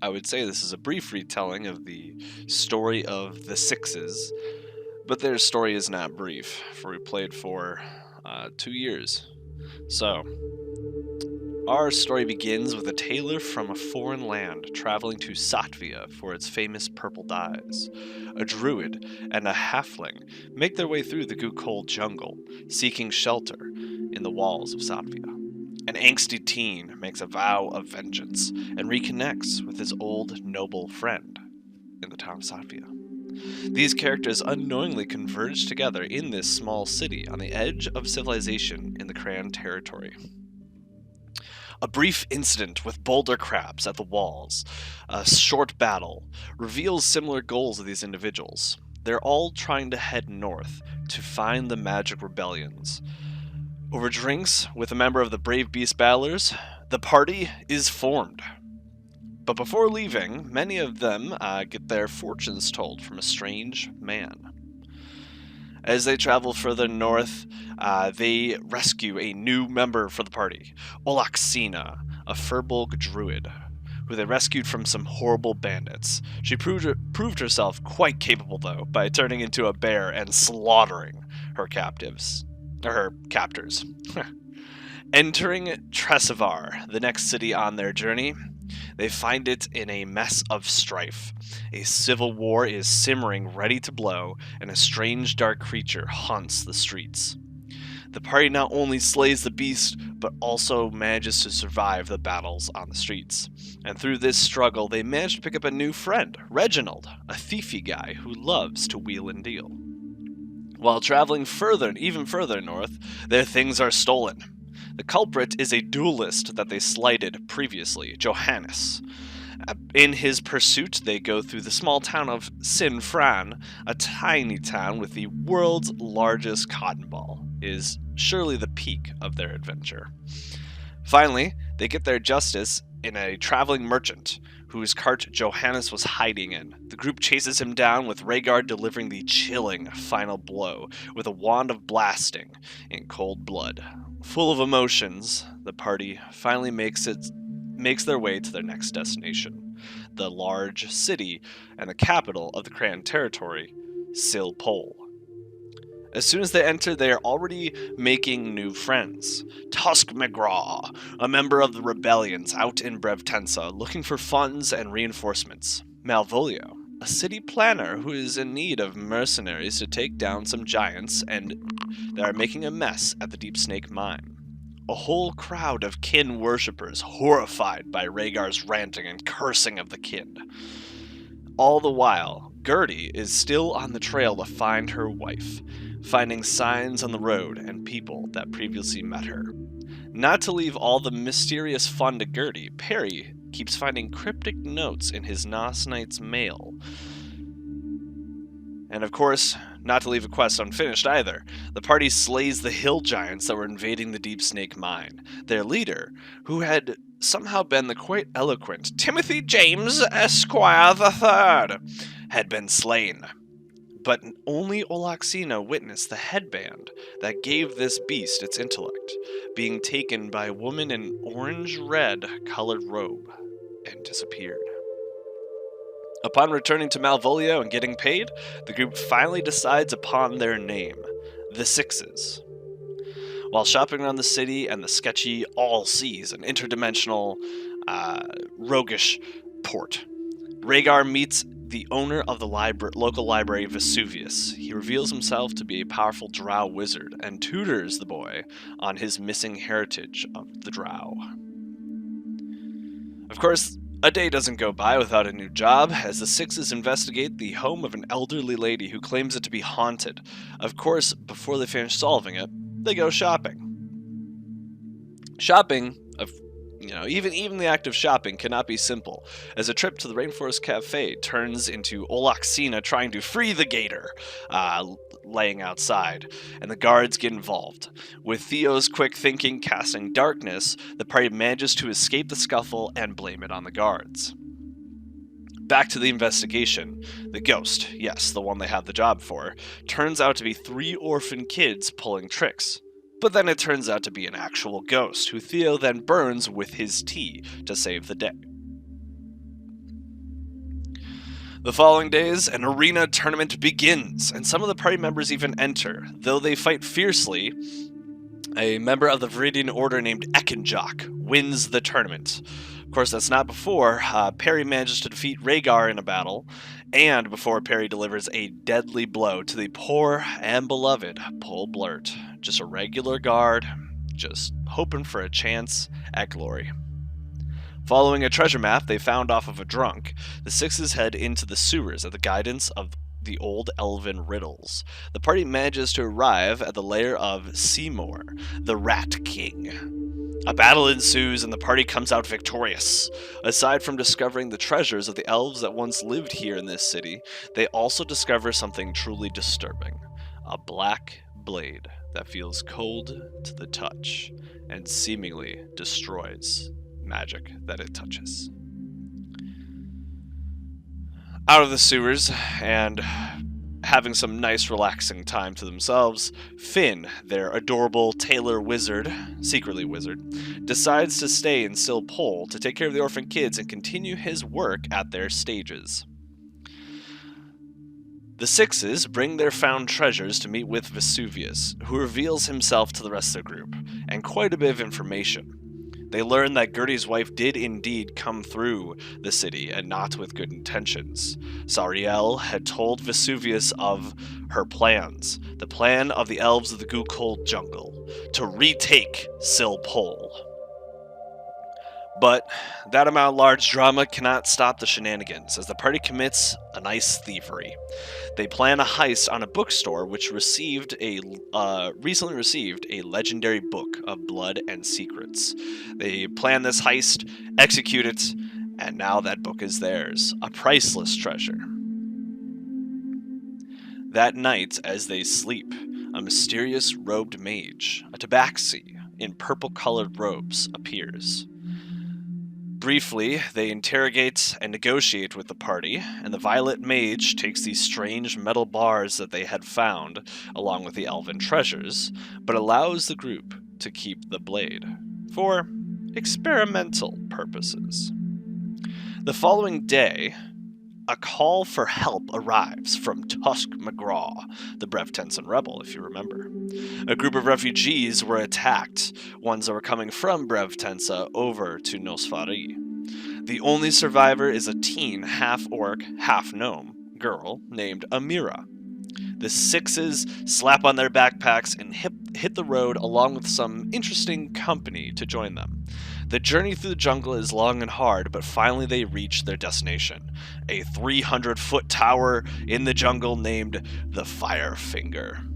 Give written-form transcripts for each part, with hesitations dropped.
I would say this is a brief retelling of the story of the Sixes, but their story is not brief, for we played for 2 years. So, our story begins with a tailor from a foreign land traveling to Satvia for its famous purple dyes. A druid and a halfling make their way through the Gukol jungle, seeking shelter in the walls of Satvia. An angsty teen makes a vow of vengeance and reconnects with his old noble friend in the town of Satvia. These characters unknowingly converge together in this small city on the edge of civilization in the Cran territory. A brief incident with boulder crabs at the walls, a short battle, reveals similar goals of these individuals. They're all trying to head north to find the magic rebellions. Over drinks with a member of the Brave Beast Battlers, the party is formed. But before leaving, many of them get their fortunes told from a strange man. As they travel further north, they rescue a new member for the party, Olaxina, a Furbolg druid, who they rescued from some horrible bandits. She proved herself quite capable, though, by turning into a bear and slaughtering her captors. Entering Tresevar, the next city on their journey, they find it in a mess of strife. A civil war is simmering, ready to blow, and a strange dark creature haunts the streets. The party not only slays the beast, but also manages to survive the battles on the streets. And through this struggle, they manage to pick up a new friend, Reginald, a thiefy guy who loves to wheel and deal. While traveling even further north, their things are stolen. The culprit is a duelist that they slighted previously, Johannes. In his pursuit, they go through the small town of Sinfran, a tiny town with the world's largest cotton ball. It is surely the peak of their adventure. Finally, they get their justice in a traveling merchant, whose cart Johannes was hiding in. The group chases him down, with Rhaegar delivering the chilling final blow with a wand of blasting in cold blood. Full of emotions, the party finally makes their way to their next destination, the large city and the capital of the Cran territory, Sil Pol. As soon as they enter, they are already making new friends. Tusk McGraw, a member of the rebellions out in Brevtensa, looking for funds and reinforcements. Malvolio, a city planner who is in need of mercenaries to take down some giants and that are making a mess at the Deep Snake Mine. A whole crowd of kin worshippers horrified by Rhaegar's ranting and cursing of the kin. All the while, Gertie is still on the trail to find her wife, finding signs on the road and people that previously met her. Not to leave all the mysterious fun to Gertie, Perry keeps finding cryptic notes in his Nos Knight's mail. And of course, not to leave a quest unfinished either, the party slays the hill giants that were invading the Deep Snake Mine. Their leader, who had somehow been the quite eloquent Timothy James Esquire III, had been slain. But only Olaxina witnessed the headband that gave this beast its intellect, being taken by a woman in orange-red colored robe, and disappeared. Upon returning to Malvolio and getting paid, the group finally decides upon their name, the Sixes. While shopping around the city and the sketchy All Seas, an interdimensional, roguish port, Rhaegar meets the owner of the local library, Vesuvius. He reveals himself to be a powerful drow wizard and tutors the boy on his missing heritage of the drow. Of course, a day doesn't go by without a new job, as the Sixes investigate the home of an elderly lady who claims it to be haunted. Of course, before they finish solving it, they go shopping. Shopping, even the act of shopping cannot be simple, as a trip to the Rainforest Cafe turns into Olaxina trying to free the gator, laying outside, and the guards get involved. With Theo's quick thinking casting darkness, the party manages to escape the scuffle and blame it on the guards. Back to the investigation. The ghost, yes, the one they have the job for, turns out to be 3 orphan kids pulling tricks. But then it turns out to be an actual ghost, who Theo then burns with his tea to save the day. The following days, an arena tournament begins, and some of the party members even enter. Though they fight fiercely, a member of the Viridian Order named Ekinjok wins the tournament. Of course, that's not before Perry manages to defeat Rhaegar in a battle, and before Perry delivers a deadly blow to the poor and beloved Pol Blurt. Just a regular guard, just hoping for a chance at glory. Following a treasure map they found off of a drunk, the Sixes head into the sewers at the guidance of the old elven riddles. The party manages to arrive at the lair of Seymour, the Rat King. A battle ensues and the party comes out victorious. Aside from discovering the treasures of the elves that once lived here in this city, they also discover something truly disturbing. A black blade that feels cold to the touch and seemingly destroys magic that it touches. Out of the sewers and having some nice relaxing time to themselves, Finn, their adorable tailor wizard, secretly wizard, decides to stay in Sil Pol to take care of the orphan kids and continue his work at their stages. The Sixes bring their found treasures to meet with Vesuvius, who reveals himself to the rest of the group, and quite a bit of information. They learn that Gertie's wife did indeed come through the city, and not with good intentions. Sariel had told Vesuvius of her plans, the plan of the elves of the Goo-Cold Jungle, to retake Sil Pol. But that amount of large drama cannot stop the shenanigans, as the party commits a nice thievery. They plan a heist on a bookstore which recently received a legendary book of blood and secrets. They plan this heist, execute it, and now that book is theirs, a priceless treasure. That night, as they sleep, a mysterious robed mage, a tabaxi in purple-colored robes, appears. Briefly, they interrogate and negotiate with the party, and the Violet Mage takes these strange metal bars that they had found, along with the elven treasures, but allows the group to keep the blade, for experimental purposes. The following day, a call for help arrives from Tusk McGraw, the Brevtensen rebel, if you remember. A group of refugees were attacked, ones that were coming from Brevtensa over to Nosfari. The only survivor is a teen, half-orc, half-gnome girl named Amira. The Sixes slap on their backpacks and hit the road along with some interesting company to join them. The journey through the jungle is long and hard, but finally they reach their destination, a 300-foot tower in the jungle named the Firefinger.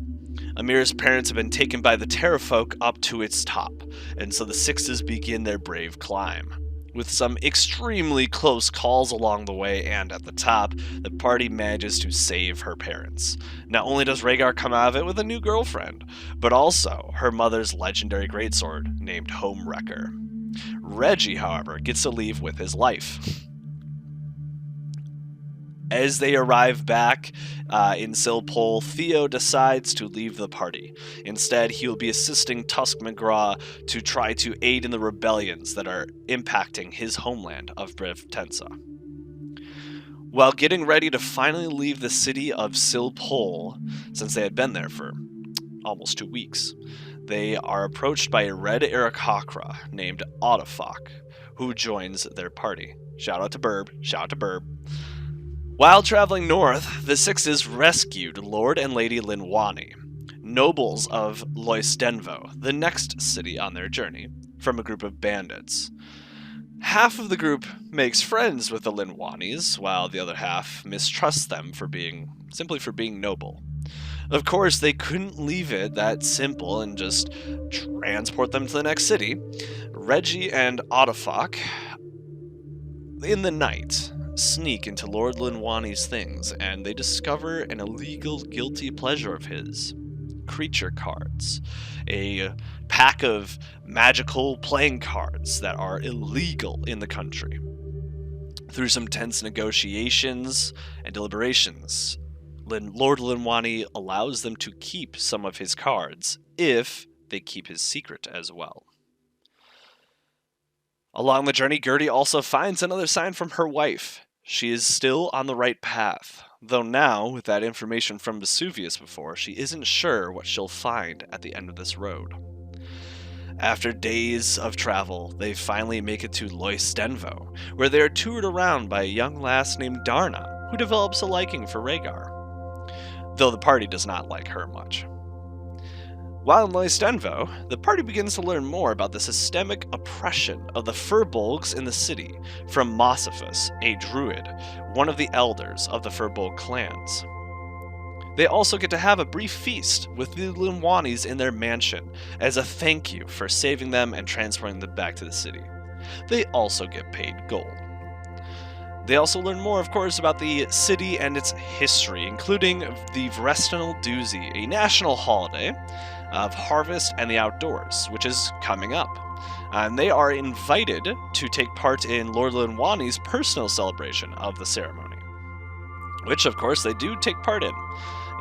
Amira's parents have been taken by the Terrafolk up to its top, and so the Sixes begin their brave climb. With some extremely close calls along the way and at the top, the party manages to save her parents. Not only does Rhaegar come out of it with a new girlfriend, but also her mother's legendary greatsword named Homewrecker. Reggie, however, gets to leave with his life. As they arrive back in Sil Pol, Theo decides to leave the party. Instead, he will be assisting Tusk McGraw to try to aid in the rebellions that are impacting his homeland of Brevtensa. While getting ready to finally leave the city of Sil Pol, since they had been there for almost 2 weeks, they are approached by a red Aarakocra named Otafok, who joins their party. Shout out to Burb. Shout out to Burb. While traveling north, the Sixes rescued Lord and Lady Linwani, nobles of Loistenvo, the next city on their journey, from a group of bandits. Half of the group makes friends with the Linwanis, while the other half mistrusts them for being noble. Of course, they couldn't leave it that simple and just transport them to the next city. Reggie and Otafok, in the night, sneak into Lord Linwani's things, and they discover an illegal guilty pleasure of his. Creature cards. A pack of magical playing cards that are illegal in the country. Through some tense negotiations and deliberations, Lord Linwani allows them to keep some of his cards, if they keep his secret as well. Along the journey, Gertie also finds another sign from her wife. She is still on the right path, though now, with that information from Vesuvius before, she isn't sure what she'll find at the end of this road. After days of travel, they finally make it to Loistenvo, where they are toured around by a young lass named Darna, who develops a liking for Rhaegar, though the party does not like her much. While in Loistenvo, the party begins to learn more about the systemic oppression of the Furbolgs in the city from Mossiphus, a druid, one of the elders of the Furbolg clans. They also get to have a brief feast with the Linwanis in their mansion as a thank you for saving them and transporting them back to the city. They also get paid gold. They also learn more, of course, about the city and its history, including the Vrestinal Doozy, a national holiday of harvest and the outdoors, which is coming up. And they are invited to take part in Lord Linwani's personal celebration of the ceremony, which, of course, they do take part in.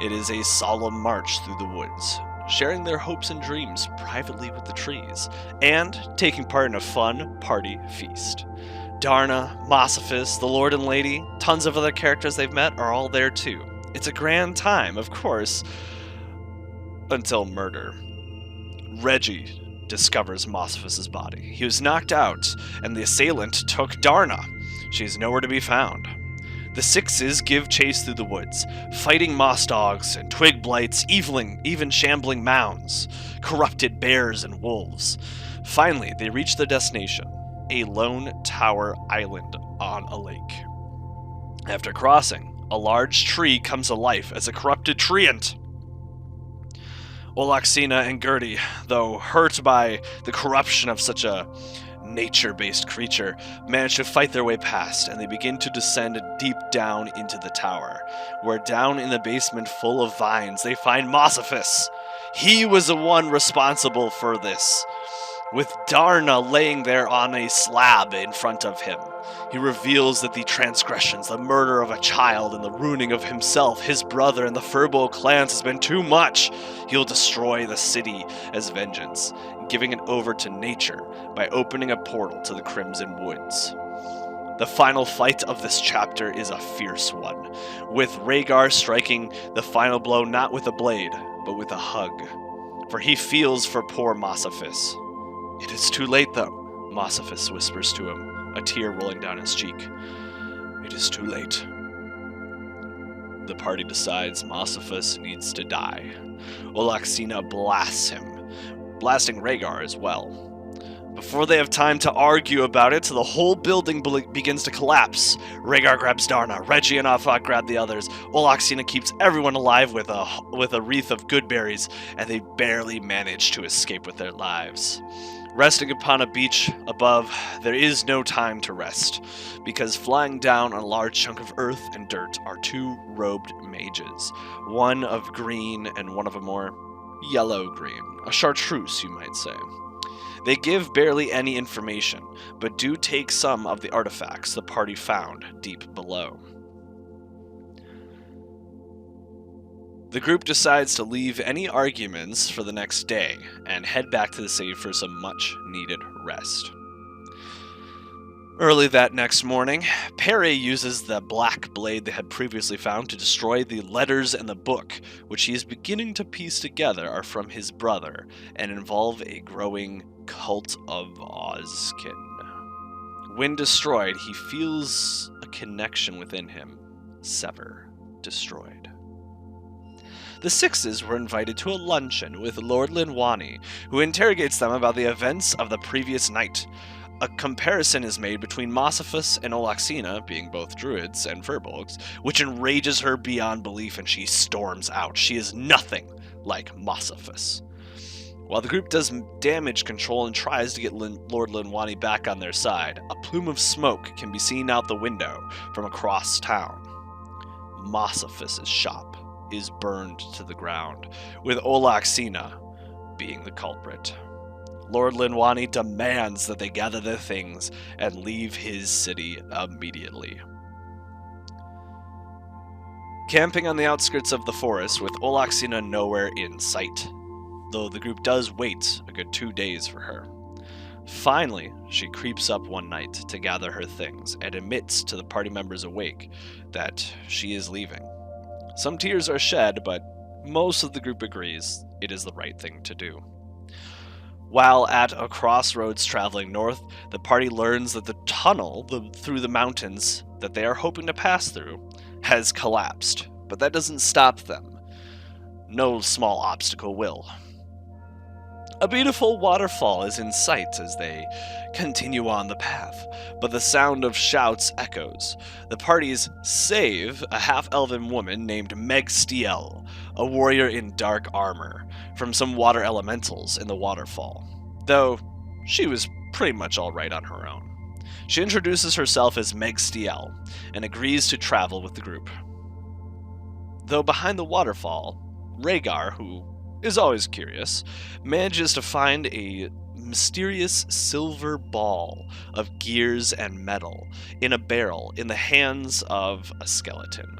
It is a solemn march through the woods, sharing their hopes and dreams privately with the trees, and taking part in a fun party feast. Darna, Mossiphus, the Lord and Lady, tons of other characters they've met are all there too. It's a grand time, of course, until murder. Reggie discovers Mossiphus's body. He was knocked out, and the assailant took Darna. She's nowhere to be found. The Sixes give chase through the woods, fighting moss dogs and twig blights, even shambling mounds, corrupted bears and wolves. Finally, they reach their destination, a lone tower island on a lake. After crossing, a large tree comes to life as a corrupted treant. Olaxina and Gertie, though hurt by the corruption of such a nature-based creature, manage to fight their way past, and they begin to descend deep down into the tower, where down in the basement full of vines they find Mossiphus. He was the one responsible for this, with Darna laying there on a slab in front of him. He reveals that the transgressions, the murder of a child, and the ruining of himself, his brother, and the Furbolg clans has been too much. He'll destroy the city as vengeance, giving it over to nature by opening a portal to the Crimson Woods. The final fight of this chapter is a fierce one, with Rhaegar striking the final blow not with a blade, but with a hug, for he feels for poor Mossiphus. "It is too late, though," Mossiphus whispers to him, a tear rolling down his cheek. "It is too late." The party decides Mossiphus needs to die. Olaxina blasts him, blasting Rhaegar as well. Before they have time to argue about it, the whole building begins to collapse. Rhaegar grabs Darna, Reggie and Afak grab the others. Olaxina keeps everyone alive with a wreath of good berries, and they barely manage to escape with their lives. Resting upon a beach above, there is no time to rest, because flying down on a large chunk of earth and dirt are two robed mages, one of green and one of a more yellow-green, a chartreuse, you might say. They give barely any information, but do take some of the artifacts the party found deep below. The group decides to leave any arguments for the next day and head back to the city for some much-needed rest. Early that next morning, Perry uses the black blade they had previously found to destroy the letters in the book, which he is beginning to piece together are from his brother and involve a growing cult of Ozkin. When destroyed, he feels a connection within him. Sever. Destroyed. The Sixes were invited to a luncheon with Lord Linwani, who interrogates them about the events of the previous night. A comparison is made between Mossiphus and Olaxina, being both druids and Furbolgs, which enrages her beyond belief and she storms out. She is nothing like Mossiphus. While the group does damage control and tries to get Lord Linwani back on their side, a plume of smoke can be seen out the window from across town. Mossiphus's shop is burned to the ground, with Olaxina being the culprit. Lord Linwani demands that they gather their things and leave his city immediately. Camping on the outskirts of the forest with Olaxina nowhere in sight, though the group does wait a good 2 days for her. Finally, she creeps up one night to gather her things and admits to the party members awake that she is leaving. Some tears are shed, but most of the group agrees it is the right thing to do. While at a crossroads traveling north, the party learns that the tunnel through the mountains that they are hoping to pass through has collapsed, but that doesn't stop them. No small obstacle will. A beautiful waterfall is in sight as they continue on the path, but the sound of shouts echoes. The parties save a half-elven woman named Meg Stiel, a warrior in dark armor, from some water elementals in the waterfall, though she was pretty much alright on her own. She introduces herself as Meg Stiel and agrees to travel with the group. Though behind the waterfall, Rhaegar, who is always curious, manages to find a mysterious silver ball of gears and metal in a barrel in the hands of a skeleton.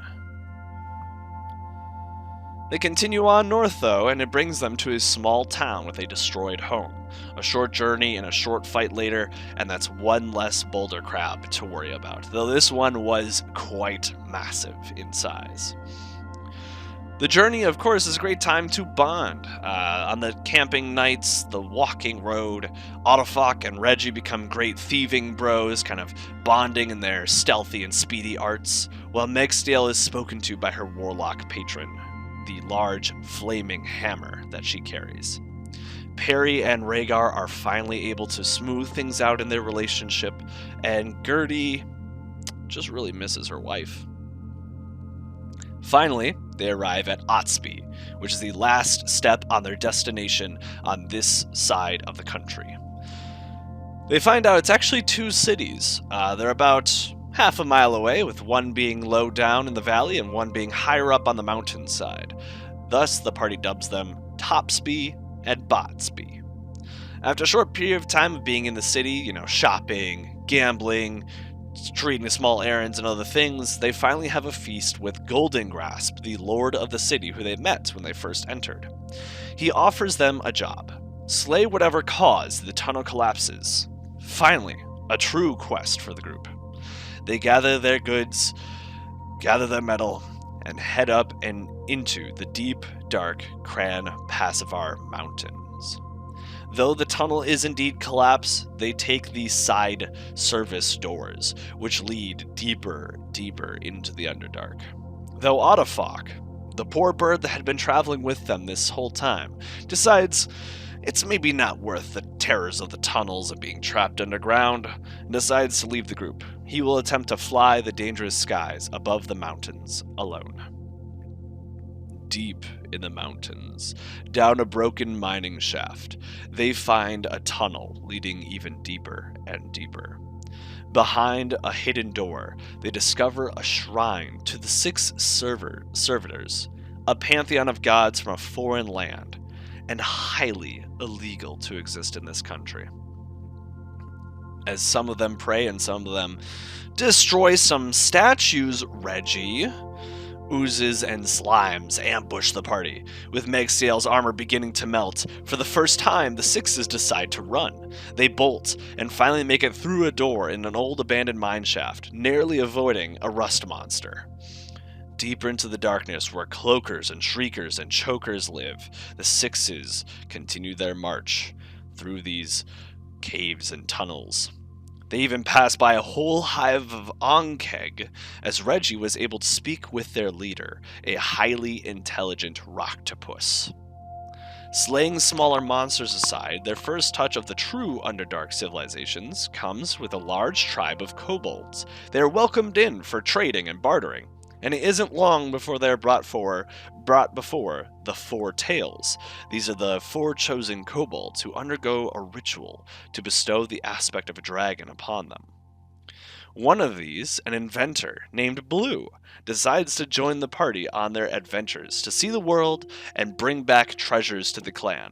They continue on north, though, and it brings them to a small town with a destroyed home. A short journey and a short fight later, and that's one less boulder crab to worry about, though this one was quite massive in size. The journey, of course, is a great time to bond. On the camping nights, the walking road, Autofok and Reggie become great thieving bros, kind of bonding in their stealthy and speedy arts, while Meg Stiel is spoken to by her warlock patron, the large flaming hammer that she carries. Perry and Rhaegar are finally able to smooth things out in their relationship, and Gertie just really misses her wife. Finally, they arrive at Otsby, which is the last step on their destination on this side of the country. They find out it's actually two cities. They're about half a mile away, with one being low down in the valley and one being higher up on the mountainside. Thus, the party dubs them Topsby and Botsby. After a short period of time of being in the city, shopping, gambling, treating small errands and other things, they finally have a feast with Golden Grasp, the lord of the city who they met when they first entered. He offers them a job. Slay whatever cause the tunnel collapses. Finally, a true quest for the group. They gather their goods, gather their metal, and head up and into the deep, dark Cran Passivar Mountains. Though the tunnel is indeed collapsed, they take the side service doors, which lead deeper into the Underdark. Though Autofok, the poor bird that had been traveling with them this whole time, decides it's maybe not worth the terrors of the tunnels and being trapped underground, and decides to leave the group. He will attempt to fly the dangerous skies above the mountains alone. Deep in the mountains, down a broken mining shaft, they find a tunnel leading even deeper and deeper. Behind a hidden door, they discover a shrine to the six servitors, a pantheon of gods from a foreign land, and highly illegal to exist in this country. As some of them pray and some of them destroy some statues, Reggie, oozes and slimes ambush the party, with Meg Stiel's armor beginning to melt. For the first time, the sixes decide to run. They bolt, and finally make it through a door in an old abandoned mineshaft, narrowly avoiding a rust monster. Deeper into the darkness, where cloakers and shriekers and chokers live, the sixes continue their march through these caves and tunnels. They even pass by a whole hive of Onkeg, as Reggie was able to speak with their leader, a highly intelligent Rocktopus. Slaying smaller monsters aside, their first touch of the true Underdark civilizations comes with a large tribe of kobolds. They are welcomed in for trading and bartering, and it isn't long before they are brought before the Four Tails. These are the four chosen kobolds who undergo a ritual to bestow the aspect of a dragon upon them. One of these, an inventor named Blue, decides to join the party on their adventures to see the world and bring back treasures to the clan.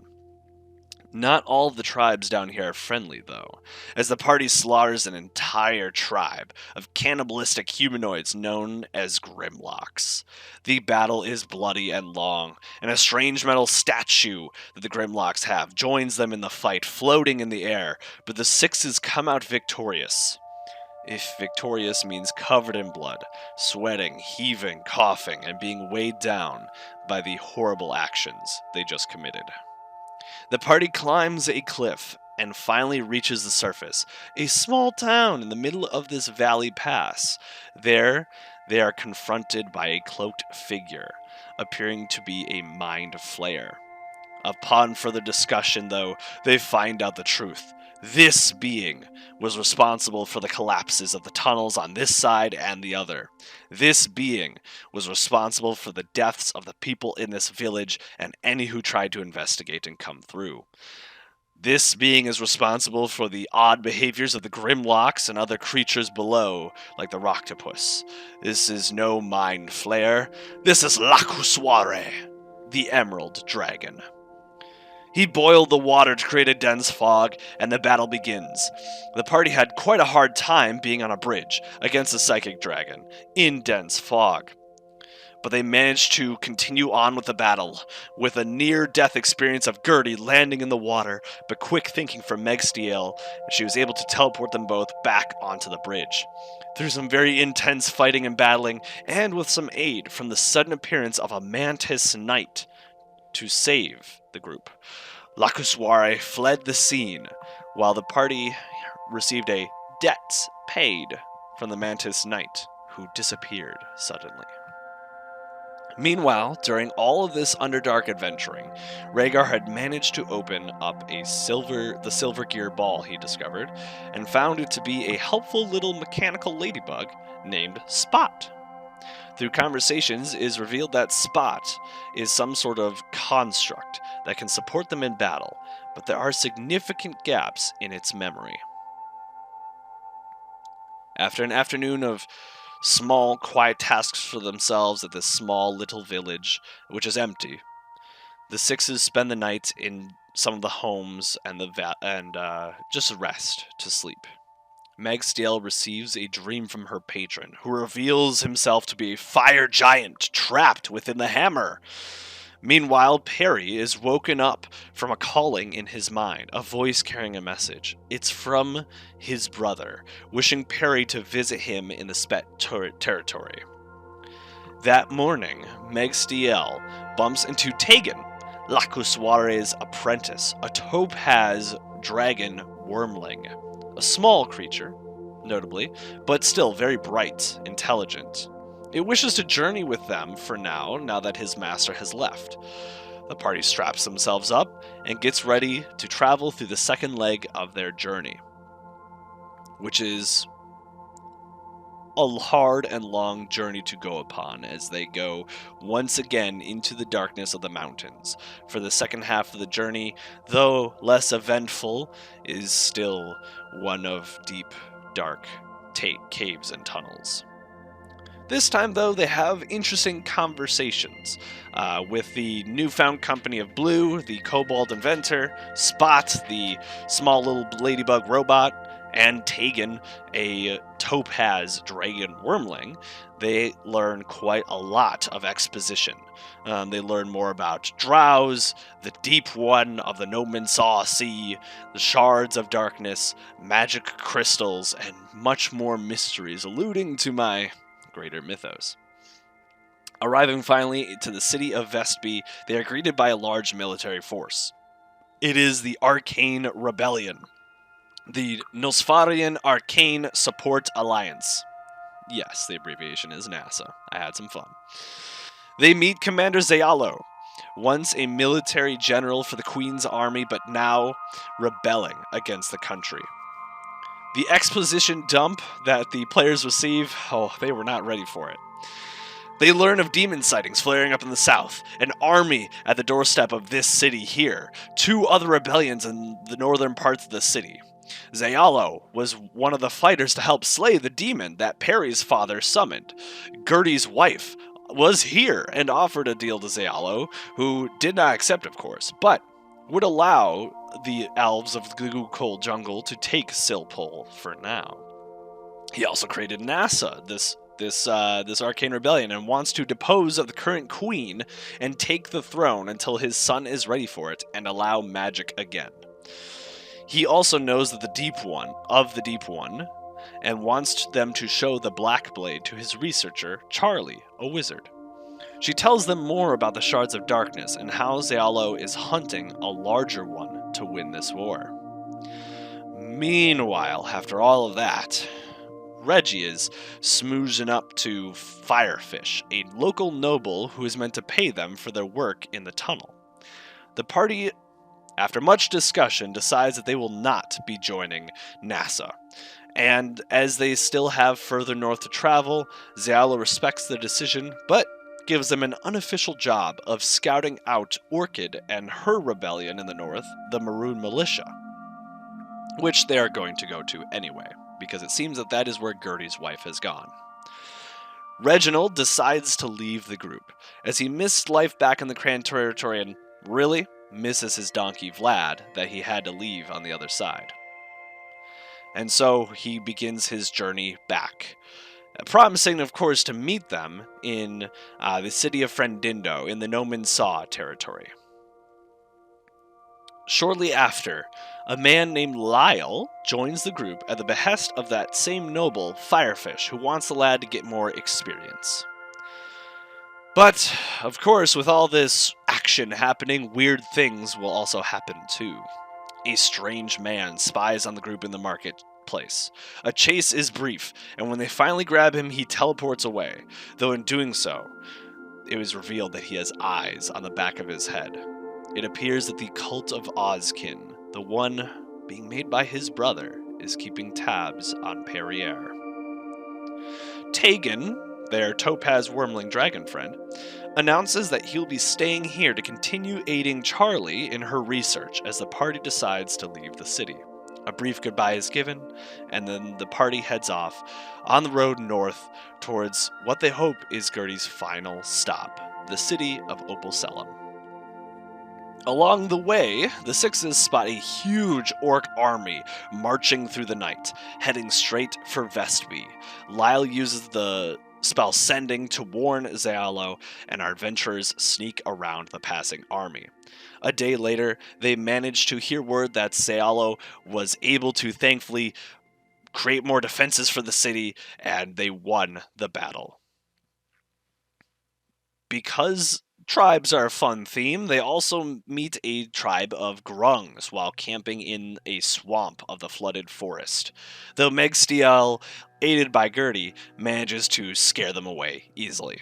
Not all of the tribes down here are friendly, though, as the party slaughters an entire tribe of cannibalistic humanoids known as Grimlocks. The battle is bloody and long, and a strange metal statue that the Grimlocks have joins them in the fight, floating in the air, but the Sixes come out victorious. If victorious means covered in blood, sweating, heaving, coughing, and being weighed down by the horrible actions they just committed. The party climbs a cliff and finally reaches the surface, a small town in the middle of this valley pass. There, they are confronted by a cloaked figure, appearing to be a mind flayer. Upon further discussion, though, they find out the truth. This being was responsible for the collapses of the tunnels on this side and the other. This being was responsible for the deaths of the people in this village and any who tried to investigate and come through. This being is responsible for the odd behaviors of the Grimlocks and other creatures below, like the Rocktopus. This is no mind flayer. This is Lakusware, the Emerald Dragon. He boiled the water to create a dense fog, and the battle begins. The party had quite a hard time being on a bridge against a psychic dragon in dense fog. But they managed to continue on with the battle, with a near-death experience of Gertie landing in the water, but quick thinking from Megstiel, she was able to teleport them both back onto the bridge. Through some very intense fighting and battling, and with some aid from the sudden appearance of a Mantis Knight to save the group, Lakusware fled the scene, while the party received a debt paid from the Mantis Knight, who disappeared suddenly. Meanwhile, during all of this Underdark adventuring, Rhaegar had managed to open up the silver gear ball he discovered, and found it to be a helpful little mechanical ladybug named Spot. Through conversations, it is revealed that Spot is some sort of construct that can support them in battle, but there are significant gaps in its memory. After an afternoon of small, quiet tasks for themselves at this small little village, which is empty, the Sixes spend the night in some of the homes and just rest to sleep. Megstiel receives a dream from her patron, who reveals himself to be a fire giant trapped within the hammer. Meanwhile, Perry is woken up from a calling in his mind, a voice carrying a message. It's from his brother, wishing Perry to visit him in the Spet territory. That morning, Megstiel bumps into Tegan, Lakusware's apprentice, a topaz dragon wormling. A small creature, notably, but still very bright, intelligent. It wishes to journey with them for now that his master has left. The party straps themselves up and gets ready to travel through the second leg of their journey, which is a hard and long journey to go upon as they go once again into the darkness of the mountains. For the second half of the journey, though less eventful, is still one of deep, dark caves and tunnels. This time, though, they have interesting conversations with the newfound company of Blue, the kobold inventor, Spot, the small little ladybug robot, and Tegan, a topaz dragon wormling. They learn quite a lot of exposition. They learn more about drows, the deep one of the No Man Saw Sea, the shards of darkness, magic crystals, and much more mysteries alluding to my greater mythos. Arriving finally to the city of Vestby, they are greeted by a large military force. It is the Arcane Rebellion, the Nosfarian Arcane Support Alliance. Yes, the abbreviation is NASA. I had some fun. They meet Commander Zayalo, once a military general for the Queen's army, but now rebelling against the country. The exposition dump that the players receive, they were not ready for it. They learn of demon sightings flaring up in the south, an army at the doorstep of this city here, 2 other rebellions in the northern parts of the city. Zayalo was one of the fighters to help slay the demon that Perry's father summoned. Gertie's wife was here and offered a deal to Zayalo, who did not accept, of course, but would allow the elves of the Cold Jungle to take Sil Pol for now. He also created NASA, this arcane rebellion, and wants to depose of the current queen and take the throne until his son is ready for it and allow magic again. He also knows that the Deep One, and wants them to show the Black Blade to his researcher, Charlie, a wizard. She tells them more about the Shards of Darkness and how Zealo is hunting a larger one to win this war. Meanwhile, after all of that, Reggie is smoozing up to Firefish, a local noble who is meant to pay them for their work in the tunnel. The party, after much discussion, decides that they will not be joining NASA. And as they still have further north to travel, Zealo respects their decision, but gives them an unofficial job of scouting out Orchid and her rebellion in the north, the Maroon Militia, which they are going to go to anyway, because it seems that that is where Gertie's wife has gone. Reginald decides to leave the group, as he missed life back in the Cran territory and really misses his donkey Vlad that he had to leave on the other side. And so he begins his journey back, promising, of course, to meet them in the city of Frendindo in the No Man Saw territory. Shortly after, a man named Lyle joins the group at the behest of that same noble, Firefish, who wants the lad to get more experience. But, of course, with all this action happening, weird things will also happen too. A strange man spies on the group in the marketplace. A chase is brief, and when they finally grab him, he teleports away, though in doing so, it was revealed that he has eyes on the back of his head. It appears that the cult of Ozkin, the one being made by his brother, is keeping tabs on Perrier. Tegan, their Topaz Wormling dragon friend, announces that he'll be staying here to continue aiding Charlie in her research as the party decides to leave the city. A brief goodbye is given, and then the party heads off on the road north towards what they hope is Gertie's final stop, the city of Opalcellum. Along the way, the Sixes spot a huge orc army marching through the night, heading straight for Vestby. Lyle uses the spell Sending to warn Zealo, and our adventurers sneak around the passing army. A day later, they manage to hear word that Zealo was able to thankfully create more defenses for the city, and they won the battle. Because tribes are a fun theme, they also meet a tribe of grungs while camping in a swamp of the flooded forest, though Megstiel, aided by Gertie, manages to scare them away easily.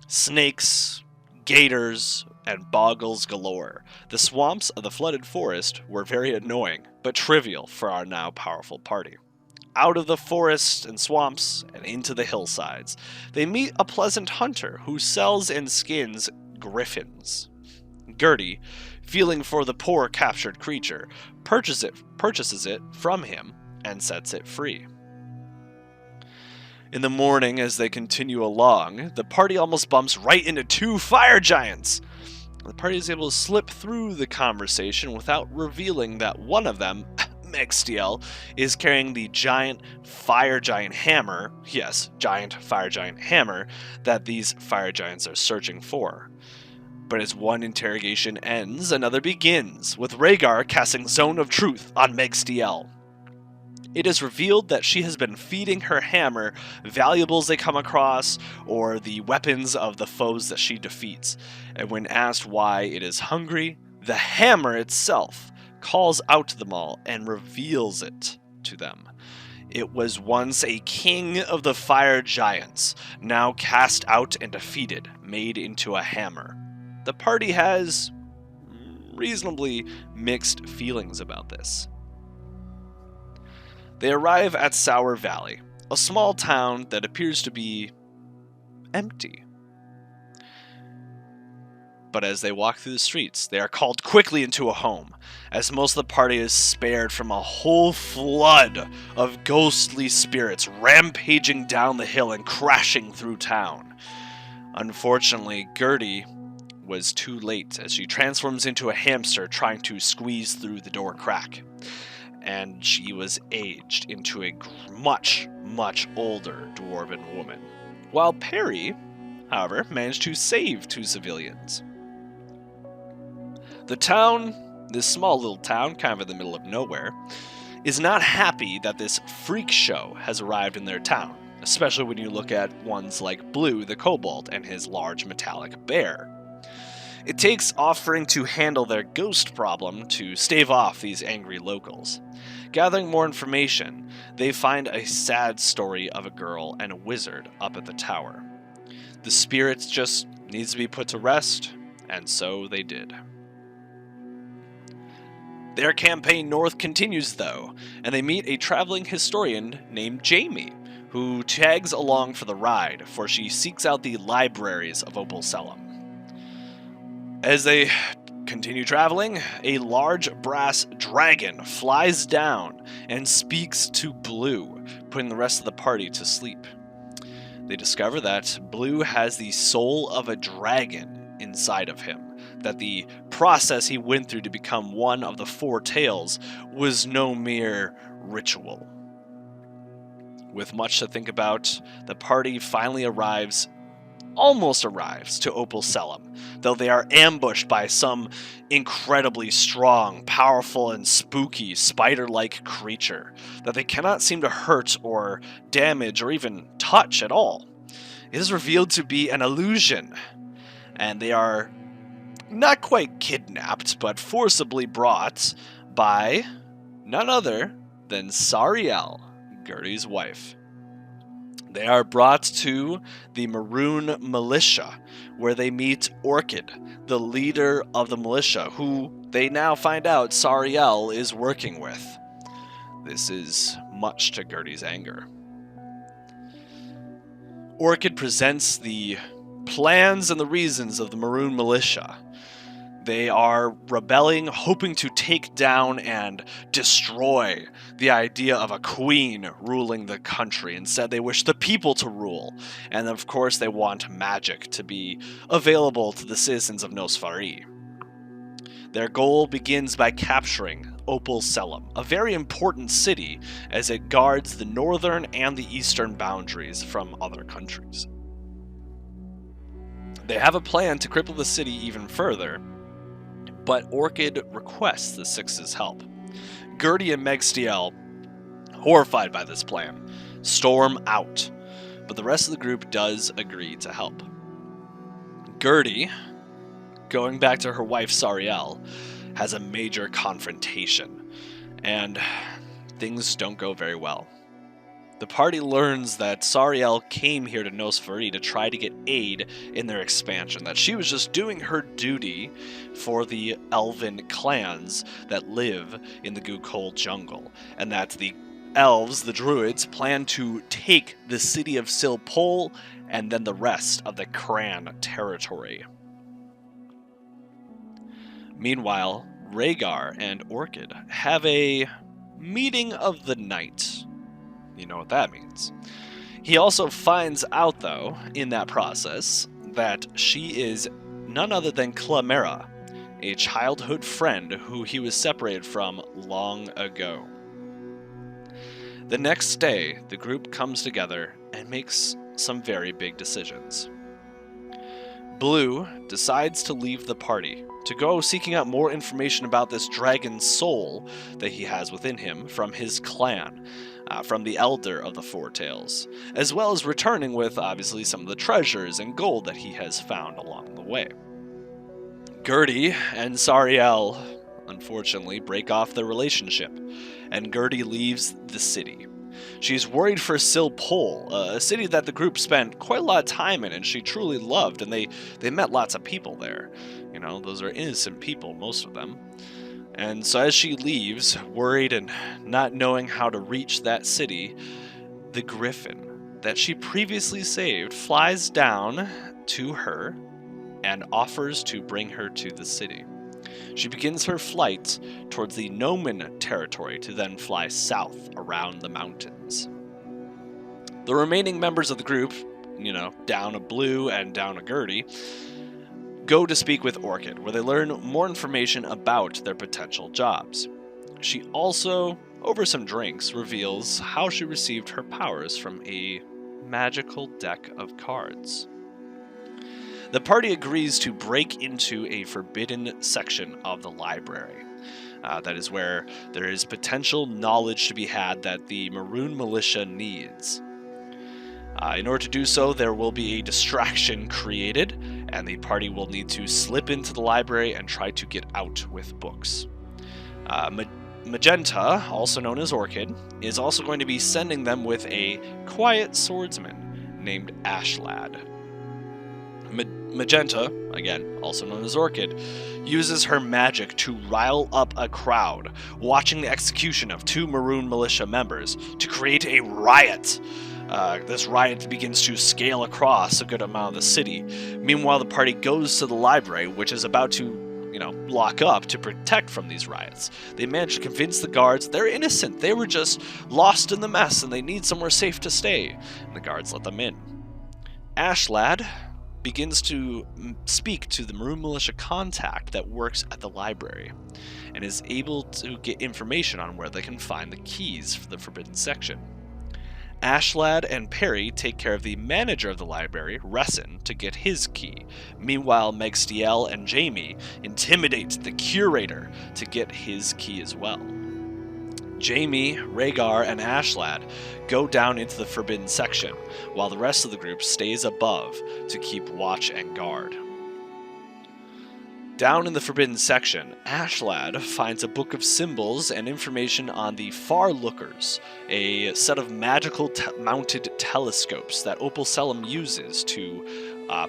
Snakes, gators, and boggles galore. The swamps of the flooded forest were very annoying, but trivial for our now powerful party. Out of the forests and swamps and into the hillsides, they meet a pleasant hunter who sells and skins griffins. Gertie, feeling for the poor captured creature, purchases it from him and sets it free. In the morning, as they continue along, the party almost bumps right into two fire giants. The party is able to slip through the conversation without revealing that one of them, Megstiel, is carrying the giant fire giant hammer, yes, giant fire giant hammer, that these fire giants are searching for. But as one interrogation ends, another begins, with Rhaegar casting Zone of Truth on Megstiel. It is revealed that she has been feeding her hammer valuables they come across, or the weapons of the foes that she defeats, and when asked why it is hungry, the hammer itself calls out to them all and reveals it to them. It was once a king of the fire giants, now cast out and defeated, made into a hammer. The party has reasonably mixed feelings about this. They arrive at Sour Valley, a small town that appears to be empty. But as they walk through the streets, they are called quickly into a home, as most of the party is spared from a whole flood of ghostly spirits rampaging down the hill and crashing through town. Unfortunately, Gertie was too late as she transforms into a hamster trying to squeeze through the door crack. And she was aged into a much, much older dwarven woman. While Perry, however, managed to save 2 civilians. The town, this small little town, kind of in the middle of nowhere, is not happy that this freak show has arrived in their town, especially when you look at ones like Blue the Kobold and his large metallic bear. It takes offering to handle their ghost problem to stave off these angry locals. Gathering more information, they find a sad story of a girl and a wizard up at the tower. The spirit just needs to be put to rest, and so they did. Their campaign north continues, though, and they meet a traveling historian named Jamie, who tags along for the ride, for she seeks out the libraries of Opal Selim. As they continue traveling, a large brass dragon flies down and speaks to Blue, putting the rest of the party to sleep. They discover that Blue has the soul of a dragon inside of him, that the process he went through to become one of the 4 tails was no mere ritual. With much to think about, the party finally almost arrives to Opal Selim, though they are ambushed by some incredibly strong, powerful, and spooky spider-like creature that they cannot seem to hurt or damage or even touch at all. It is revealed to be an illusion, and they are not quite kidnapped, but forcibly brought by none other than Sariel, Gertie's wife. They are brought to the Maroon Militia, where they meet Orchid, the leader of the militia, who they now find out Sariel is working with. This is much to Gertie's anger. Orchid presents the plans and the reasons of the Maroon Militia. They are rebelling, hoping to take down and destroy the idea of a queen ruling the country. Instead, they wish the people to rule. And of course, they want magic to be available to the citizens of Nosfari. Their goal begins by capturing Opal Selim, a very important city as it guards the northern and the eastern boundaries from other countries. They have a plan to cripple the city even further, but Orchid requests the Six's help. Gertie and Megstiel, horrified by this plan, storm out, but the rest of the group does agree to help. Gertie, going back to her wife Sariel, has a major confrontation, and things don't go very well. The party learns that Sariel came here to Nosfari to try to get aid in their expansion, that she was just doing her duty for the elven clans that live in the Gukol jungle, and that the elves, the druids, plan to take the city of Sil Pol and then the rest of the Cran territory. Meanwhile, Rhaegar and Orchid have a meeting of the night. You know what that means. He also finds out, though, in that process, that she is none other than Clamera, a childhood friend who he was separated from long ago. The next day, the group comes together and makes some very big decisions. Blue decides to leave the party, to go seeking out more information about this dragon's soul that he has within him from his clan, from the elder of the Four Tails, as well as returning with, obviously, some of the treasures and gold that he has found along the way. Gertie and Sariel, unfortunately, break off their relationship, and Gertie leaves the city. She's worried for Sil Pol, a city that the group spent quite a lot of time in and she truly loved, and they met lots of people there. You know, those are innocent people, most of them. And so as she leaves, worried and not knowing how to reach that city, the griffin that she previously saved flies down to her and offers to bring her to the city. She begins her flight towards the Nomen territory to then fly south around the mountains. The remaining members of the group, down a Blue and down a Gertie, go to speak with Orchid, where they learn more information about their potential jobs. She also, over some drinks, reveals how she received her powers from a magical deck of cards. The party agrees to break into a forbidden section of the library. That is where there is potential knowledge to be had that the Maroon Militia needs. In order to do so, there will be a distraction created, and the party will need to slip into the library and try to get out with books. Magenta, also known as Orchid, is also going to be sending them with a quiet swordsman named Ashlad. Magenta, again, also known as Orchid, uses her magic to rile up a crowd watching the execution of 2 Maroon Militia members to create a riot. This riot begins to scale across a good amount of the city. Meanwhile, the party goes to the library, which is about to lock up to protect from these riots. They manage to convince the guards they're innocent. They were just lost in the mess and they need somewhere safe to stay. And the guards let them in. Ashlad begins to speak to the Maroon Militia contact that works at the library and is able to get information on where they can find the keys for the forbidden section. Ashlad and Perry take care of the manager of the library, Ressin, to get his key. Meanwhile, Megstiel and Jamie intimidate the curator to get his key as well. Jamie, Rhaegar, and Ashlad go down into the forbidden section, while the rest of the group stays above to keep watch and guard. Down in the forbidden section, Ashlad finds a book of symbols and information on the Far Lookers, a set of magical mounted telescopes that Opal Selim uses to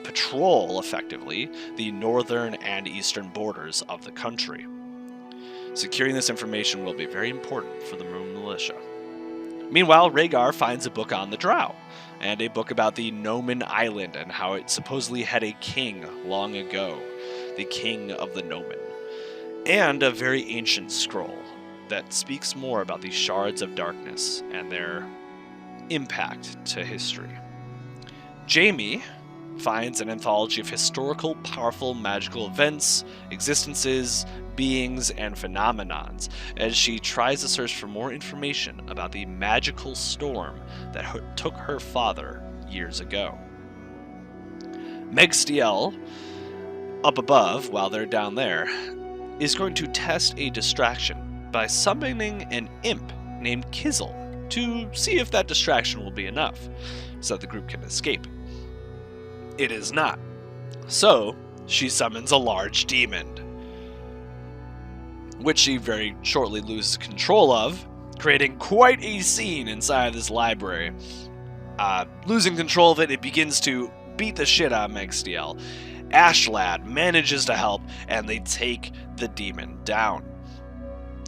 patrol, effectively, the northern and eastern borders of the country. Securing this information will be very important for the Maroon Militia. Meanwhile, Rhaegar finds a book on the Drow, and a book about the Nomen Island and how it supposedly had a king long ago, the King of the Nomen, and a very ancient scroll that speaks more about the Shards of Darkness and their impact to history. Jamie finds an anthology of historical, powerful, magical events, existences, beings, and phenomenons as she tries to search for more information about the magical storm that took her father years ago. Megstiel, up above, while they're down there, is going to test a distraction by summoning an imp named Kizzle to see if that distraction will be enough so that the group can escape. It is not. So, she summons a large demon, which she very shortly loses control of, creating quite a scene inside this library. Losing control of it, it begins to beat the shit out of Megstiel. Ashlad manages to help, and they take the demon down.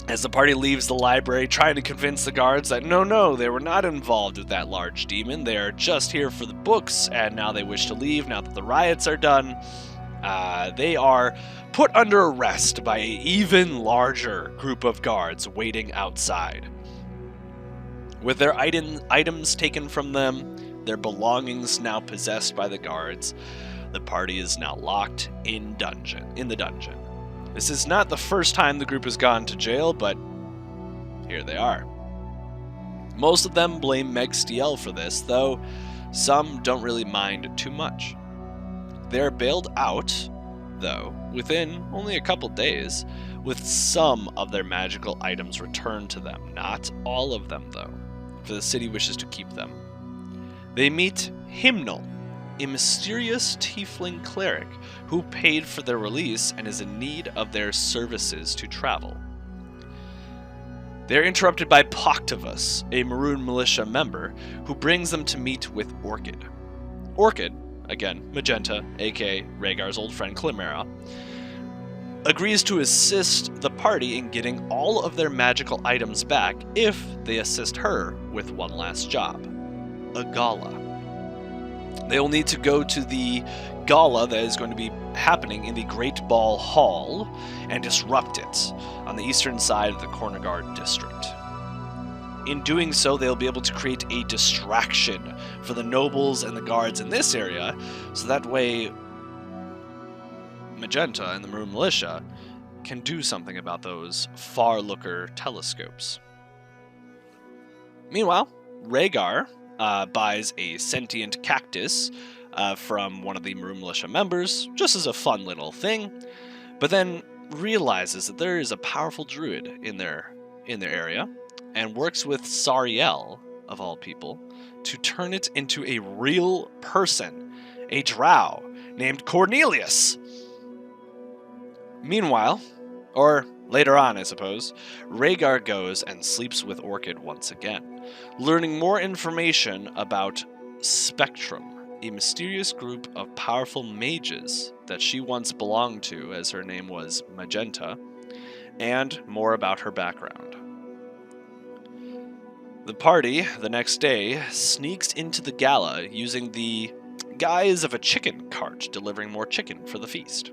As the party leaves the library, trying to convince the guards that no, they were not involved with that large demon, they are just here for the books, and now they wish to leave now that the riots are done. They are put under arrest by an even larger group of guards waiting outside. With their items taken from them, their belongings now possessed by the guards, the party is now locked in the dungeon. This is not the first time the group has gone to jail, but here they are. Most of them blame Megstiel for this, though some don't really mind too much. They're bailed out, though, within only a couple days, with some of their magical items returned to them. Not all of them, though, for the city wishes to keep them. They meet Hymnal, a mysterious tiefling cleric who paid for their release and is in need of their services to travel. They're interrupted by Poctivus, a Maroon Militia member, who brings them to meet with Orchid. Orchid, again, Magenta, aka Rhaegar's old friend Clymera, agrees to assist the party in getting all of their magical items back if they assist her with one last job, a gala. They will need to go to the gala that is going to be happening in the Great Ball Hall and disrupt it on the eastern side of the Cornegard district. In doing so, they'll be able to create a distraction for the nobles and the guards in this area, so that way Magenta and the Maroon Militia can do something about those far-looker telescopes. Meanwhile, Rhaegar buys a sentient cactus from one of the Maroon Militia members, just as a fun little thing, but then realizes that there is a powerful druid in their area, and works with Sariel, of all people, to turn it into a real person, a drow named Cornelius. Meanwhile, or later on, I suppose, Rhaegar goes and sleeps with Orchid once again, learning more information about Spectrum, a mysterious group of powerful mages that she once belonged to, as her name was Magenta, and more about her background. The party, the next day, sneaks into the gala using the guise of a chicken cart delivering more chicken for the feast.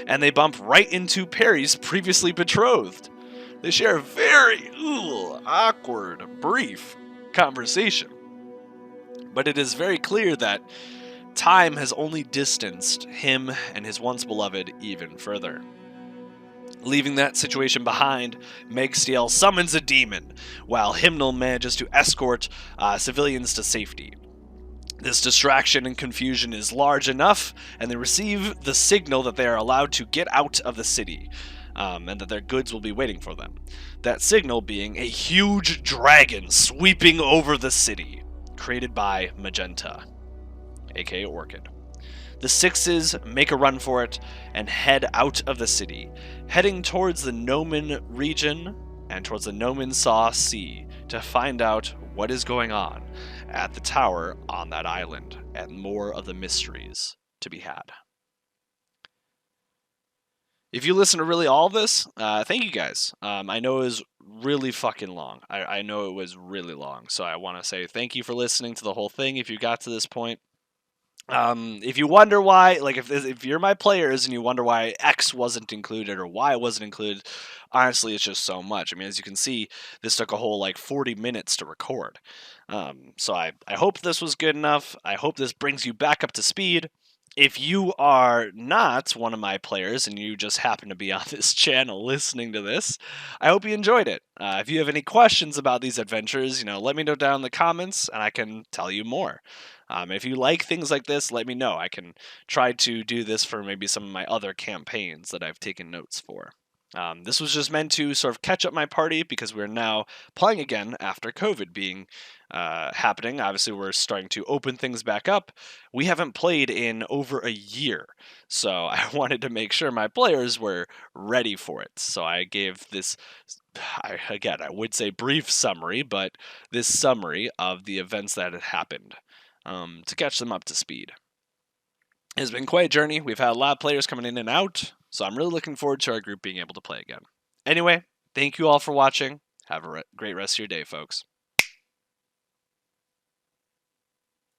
And they bump right into Perry's previously betrothed. They share a very awkward, brief conversation. But it is very clear that time has only distanced him and his once beloved even further. Leaving that situation behind, Meg Steele summons a demon, while Hymnal manages to escort civilians to safety. This distraction and confusion is large enough, and they receive the signal that they are allowed to get out of the city, and that their goods will be waiting for them. That signal being a huge dragon sweeping over the city, created by Magenta, aka Orchid. The Sixes make a run for it and head out of the city, heading towards the Nomen region and towards the Nomen Saw Sea to find out what is going on at the tower on that island and more of the mysteries to be had. If you listen to really all of this, thank you guys. I know it was really fucking long. I know it was really long, so I want to say thank you for listening to the whole thing if you got to this point. If you wonder why, like if you're my players and you wonder why X wasn't included or Y wasn't included, honestly, it's just so much. I mean, as you can see, this took a whole like 40 minutes to record. So I hope this was good enough. I hope this brings you back up to speed. If you are not one of my players and you just happen to be on this channel listening to this, I hope you enjoyed it. If you have any questions about these adventures, let me know down in the comments and I can tell you more. If you like things like this, let me know. I can try to do this for maybe some of my other campaigns that I've taken notes for. This was just meant to sort of catch up my party because we're now playing again after COVID being happening. Obviously, we're starting to open things back up. We haven't played in over a year, so I wanted to make sure my players were ready for it. So I gave this, I would say brief summary, but this summary of the events that had happened to catch them up to speed. It's been quite a journey. We've had a lot of players coming in and out, so I'm really looking forward to our group being able to play again. Anyway, thank you all for watching. Have a great rest of your day, folks.